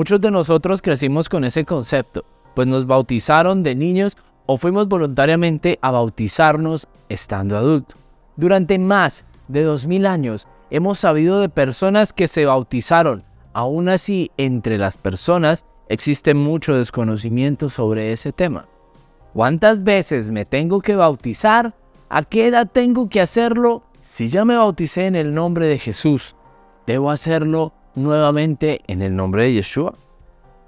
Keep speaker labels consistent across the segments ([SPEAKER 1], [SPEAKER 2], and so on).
[SPEAKER 1] Muchos de nosotros crecimos con ese concepto, pues nos bautizaron de niños o fuimos voluntariamente a bautizarnos estando adultos. Durante más de 2000 años hemos sabido de personas que se bautizaron. Aún así, entre las personas existe mucho desconocimiento sobre ese tema. ¿Cuántas veces me tengo que bautizar? ¿A qué edad tengo que hacerlo? Si ya me bauticé en el nombre de Jesús, ¿debo hacerlo nuevamente en el nombre de Yeshua?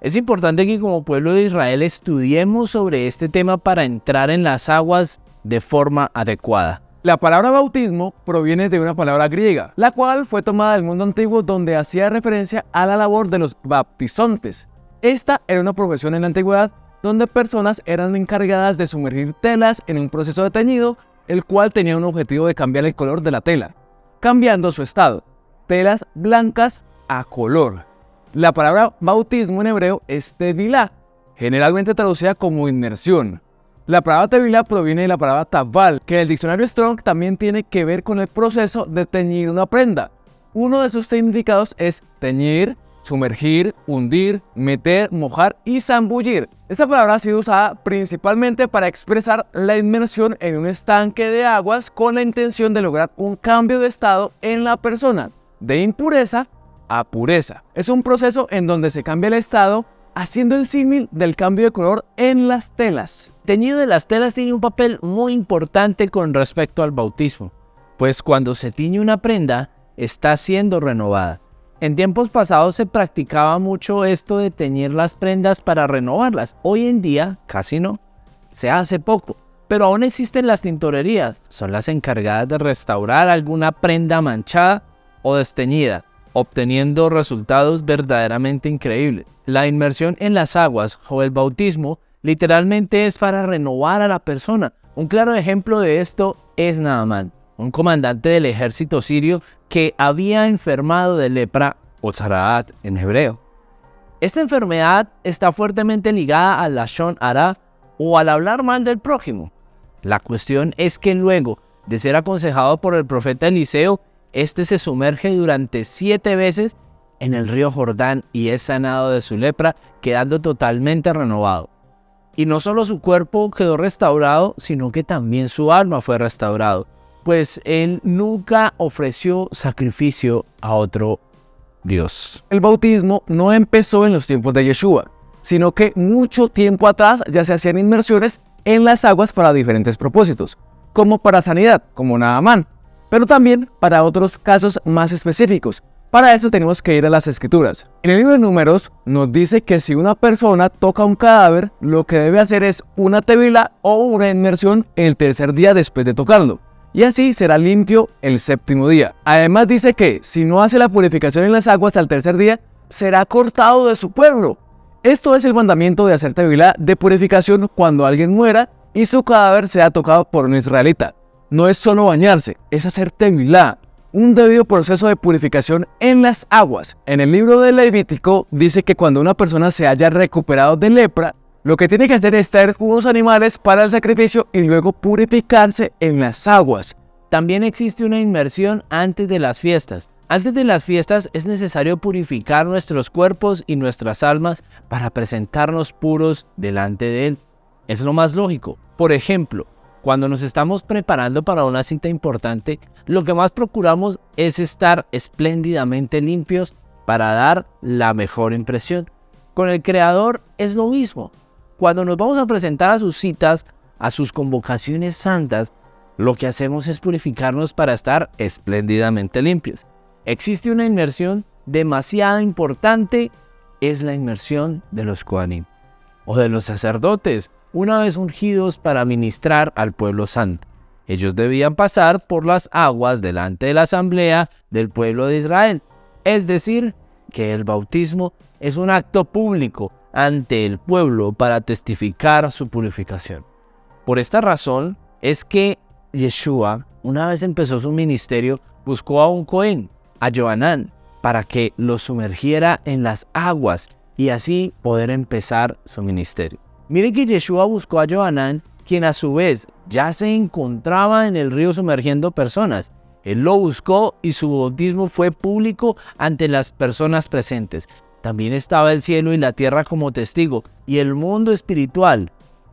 [SPEAKER 1] Es importante que como pueblo de Israel estudiemos sobre este tema para entrar en las aguas de forma adecuada.
[SPEAKER 2] La palabra bautismo proviene de una palabra griega, la cual fue tomada del mundo antiguo donde hacía referencia a la labor de los baptizontes. Esta era una profesión en la antigüedad donde personas eran encargadas de sumergir telas en un proceso de teñido, el cual tenía un objetivo de cambiar el color de la tela, cambiando su estado, telas blancas a color. La palabra bautismo en hebreo es tevilá, generalmente traducida como inmersión. La palabra tevilá proviene de la palabra taval, que en el diccionario Strong también tiene que ver con el proceso de teñir una prenda. Uno de sus significados es teñir, sumergir, hundir, meter, mojar y zambullir. Esta palabra ha sido usada principalmente para expresar la inmersión en un estanque de aguas con la intención de lograr un cambio de estado en la persona, de impureza a pureza. Es un proceso en donde se cambia el estado, haciendo el símil del cambio de color en las telas.
[SPEAKER 1] El teñido de las telas tiene un papel muy importante con respecto al bautismo, pues cuando se tiñe una prenda, está siendo renovada. En tiempos pasados se practicaba mucho esto de teñir las prendas para renovarlas. Hoy en día casi no, se hace poco, pero aún existen las tintorerías. Son las encargadas de restaurar alguna prenda manchada o desteñida, obteniendo resultados verdaderamente increíbles. La inmersión en las aguas o el bautismo literalmente es para renovar a la persona. Un claro ejemplo de esto es Naamán, un comandante del ejército sirio que había enfermado de lepra o tzaraat en hebreo. Esta enfermedad está fuertemente ligada al lashon hara o al hablar mal del prójimo. La cuestión es que luego de ser aconsejado por el profeta Eliseo, este se sumerge durante 7 veces en el río Jordán y es sanado de su lepra, quedando totalmente renovado. Y no solo su cuerpo quedó restaurado, sino que también su alma fue restaurado, pues él nunca ofreció sacrificio a otro Dios.
[SPEAKER 2] El bautismo no empezó en los tiempos de Yeshua, sino que mucho tiempo atrás ya se hacían inmersiones en las aguas para diferentes propósitos, como para sanidad, como Naamán, pero también para otros casos más específicos. Para eso tenemos que ir a las escrituras. En el libro de Números nos dice que si una persona toca un cadáver, lo que debe hacer es una tevilá o una inmersión el tercer día después de tocarlo, y así será limpio el séptimo día. Además dice que si no hace la purificación en las aguas al tercer día, será cortado de su pueblo. Esto es el mandamiento de hacer tevilá de purificación cuando alguien muera y su cadáver sea tocado por un israelita. No es solo bañarse, es hacer tevilá, un debido proceso de purificación en las aguas. En el libro de Levítico dice que cuando una persona se haya recuperado de lepra, lo que tiene que hacer es traer unos animales para el sacrificio y luego purificarse en las aguas.
[SPEAKER 1] También existe una inmersión antes de las fiestas. Antes de las fiestas es necesario purificar nuestros cuerpos y nuestras almas para presentarnos puros delante de Él. Es lo más lógico. Por ejemplo, cuando nos estamos preparando para una cita importante, lo que más procuramos es estar espléndidamente limpios para dar la mejor impresión. Con el Creador es lo mismo. Cuando nos vamos a presentar a sus citas, a sus convocaciones santas, lo que hacemos es purificarnos para estar espléndidamente limpios. Existe una inmersión demasiado importante, es la inmersión de los Kohanim o de los sacerdotes, una vez ungidos para ministrar al pueblo santo. Ellos debían pasar por las aguas delante de la asamblea del pueblo de Israel. Es decir, que el bautismo es un acto público ante el pueblo para testificar su purificación. Por esta razón es que Yeshua, una vez empezó su ministerio, buscó a un Cohen, a Johanán, para que lo sumergiera en las aguas y así poder empezar su ministerio. Mire que Yeshua buscó a Johanán, quien a su vez ya se encontraba en el río sumergiendo personas. Él lo buscó y su bautismo fue público ante las personas presentes. también estaba el cielo y la tierra como testigo, y el mundo espiritual.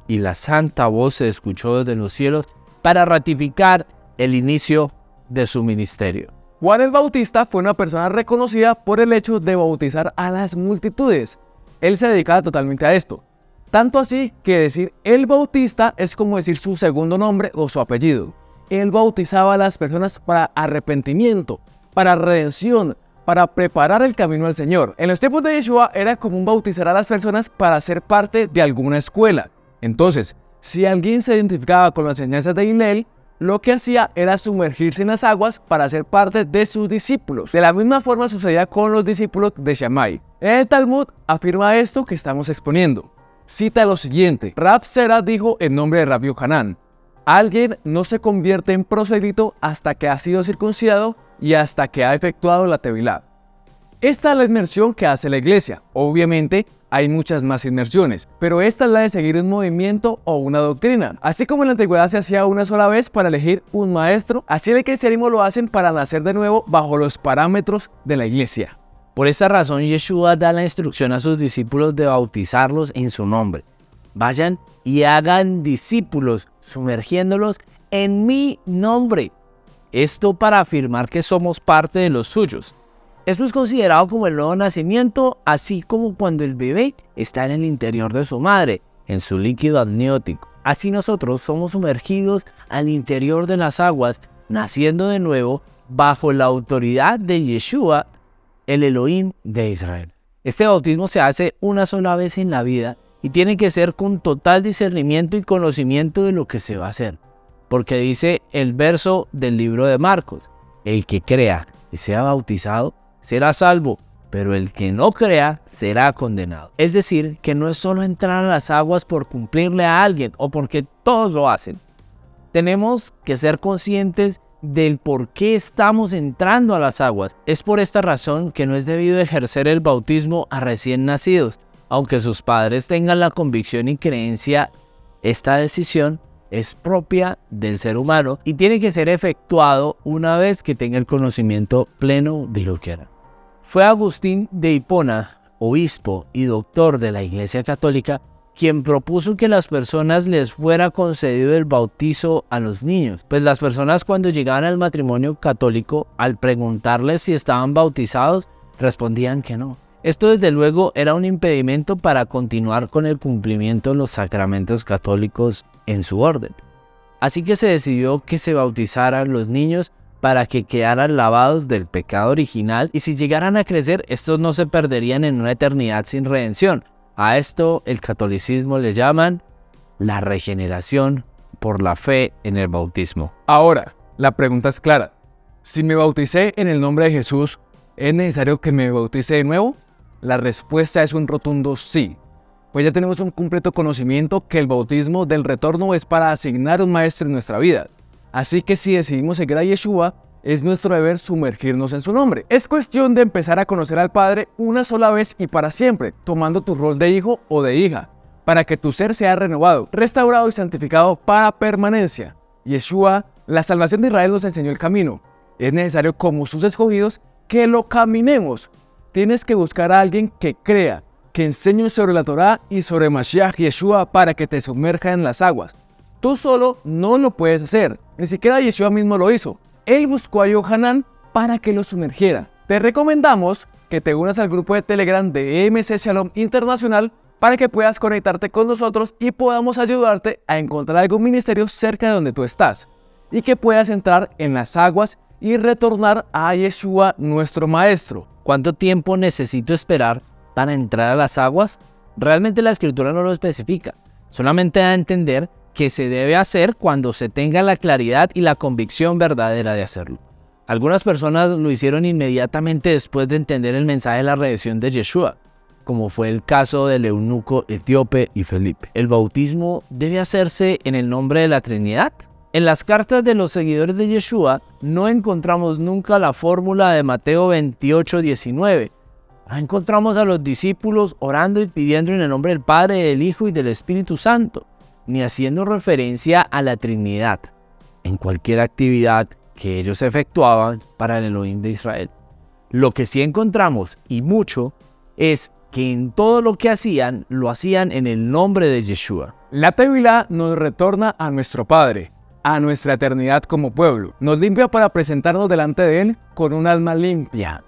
[SPEAKER 1] Y la santa voz se escuchó desde los cielos para ratificar el inicio de su ministerio.
[SPEAKER 2] Juan el Bautista fue una persona reconocida por el hecho de bautizar a las multitudes. Él se dedicaba totalmente a esto. Tanto así que decir el Bautista es como decir su segundo nombre o su apellido. Él bautizaba a las personas para arrepentimiento, para redención, para preparar el camino al Señor. En los tiempos de Yeshua era común bautizar a las personas para ser parte de alguna escuela. Entonces, si alguien se identificaba con las enseñanzas de Hillel, lo que hacía era sumergirse en las aguas para ser parte de sus discípulos. De la misma forma sucedía con los discípulos de Shammai. El Talmud afirma esto que estamos exponiendo. Cita lo siguiente: Rav Zera dijo en nombre de Rav Yohanan: alguien no se convierte en prosélito hasta que ha sido circuncidado y hasta que ha efectuado la tevilá. Esta es la inmersión que hace la iglesia. Obviamente hay muchas más inmersiones, pero esta es la de seguir un movimiento o una doctrina. Así como en la antigüedad se hacía una sola vez para elegir un maestro, así en el cristianismo lo hacen para nacer de nuevo bajo los parámetros de la iglesia.
[SPEAKER 1] Por esta razón, Yeshua da la instrucción a sus discípulos de bautizarlos en su nombre. Vayan y hagan discípulos, sumergiéndolos en mi nombre. Esto para afirmar que somos parte de los suyos. Esto es considerado como el nuevo nacimiento, así como cuando el bebé está en el interior de su madre, en su líquido amniótico. Así nosotros somos sumergidos al interior de las aguas, naciendo de nuevo bajo la autoridad de Yeshua, el Elohim de Israel. Este bautismo se hace una sola vez en la vida y tiene que ser con total discernimiento y conocimiento de lo que se va a hacer. Porque dice el verso del libro de Marcos: el que crea y sea bautizado será salvo, pero el que no crea será condenado. Es decir, que no es solo entrar a las aguas por cumplirle a alguien o porque todos lo hacen. Tenemos que ser conscientes del por qué estamos entrando a las aguas. Es por esta razón que no es debido ejercer el bautismo a recién nacidos, aunque sus padres tengan la convicción y creencia. Esta decisión es propia del ser humano y tiene que ser efectuado una vez que tenga el conocimiento pleno de lo que hará. Fue Agustín de Hipona, obispo y doctor de la Iglesia Católica, quien propuso que las personas les fuera concedido el bautizo a los niños, pues las personas cuando llegaban al matrimonio católico, al preguntarles si estaban bautizados, respondían que no. Esto desde luego era un impedimento para continuar con el cumplimiento de los sacramentos católicos en su orden. Así que se decidió que se bautizaran los niños para que quedaran lavados del pecado original, y si llegaran a crecer, estos no se perderían en una eternidad sin redención. A esto el catolicismo le llaman la regeneración por la fe en el bautismo.
[SPEAKER 2] Ahora, la pregunta es clara. Si me bauticé en el nombre de Jesús, ¿es necesario que me bautice de nuevo? La respuesta es un rotundo sí. Pues ya tenemos un completo conocimiento que el bautismo del retorno es para asignar un maestro en nuestra vida. Así que si decidimos seguir a Yeshua, es nuestro deber sumergirnos en su nombre. Es cuestión de empezar a conocer al Padre una sola vez y para siempre, tomando tu rol de hijo o de hija, para que tu ser sea renovado, restaurado y santificado para permanencia. Yeshua, la salvación de Israel, nos enseñó el camino. Es necesario, como sus escogidos, que lo caminemos. Tienes que buscar a alguien que crea, que enseñe sobre la Torá y sobre Mashiach Yeshua para que te sumerja en las aguas. Tú solo no lo puedes hacer, ni siquiera Yeshua mismo lo hizo. Él buscó a Yohanan para que lo sumergiera. Te recomendamos que te unas al grupo de Telegram de EMC Shalom Internacional para que puedas conectarte con nosotros y podamos ayudarte a encontrar algún ministerio cerca de donde tú estás, y que puedas entrar en las aguas y retornar a Yeshua, nuestro Maestro.
[SPEAKER 1] ¿Cuánto tiempo necesito esperar para entrar a las aguas? Realmente la Escritura no lo especifica, solamente da a entender que se debe hacer cuando se tenga la claridad y la convicción verdadera de hacerlo. Algunas personas lo hicieron inmediatamente después de entender el mensaje de la redención de Yeshua, como fue el caso del eunuco etíope y Felipe. ¿El bautismo debe hacerse en el nombre de la Trinidad? En las cartas de los seguidores de Yeshua no encontramos nunca la fórmula de Mateo 28:19. No encontramos a los discípulos orando y pidiendo en el nombre del Padre, del Hijo y del Espíritu Santo, ni haciendo referencia a la Trinidad en cualquier actividad que ellos efectuaban para el Elohim de Israel. Lo que sí encontramos, y mucho, es que en todo lo que hacían, lo hacían en el nombre de Yeshua.
[SPEAKER 2] La Tevilá nos retorna a nuestro Padre, a nuestra eternidad como pueblo. Nos limpia para presentarnos delante de Él con un alma limpia.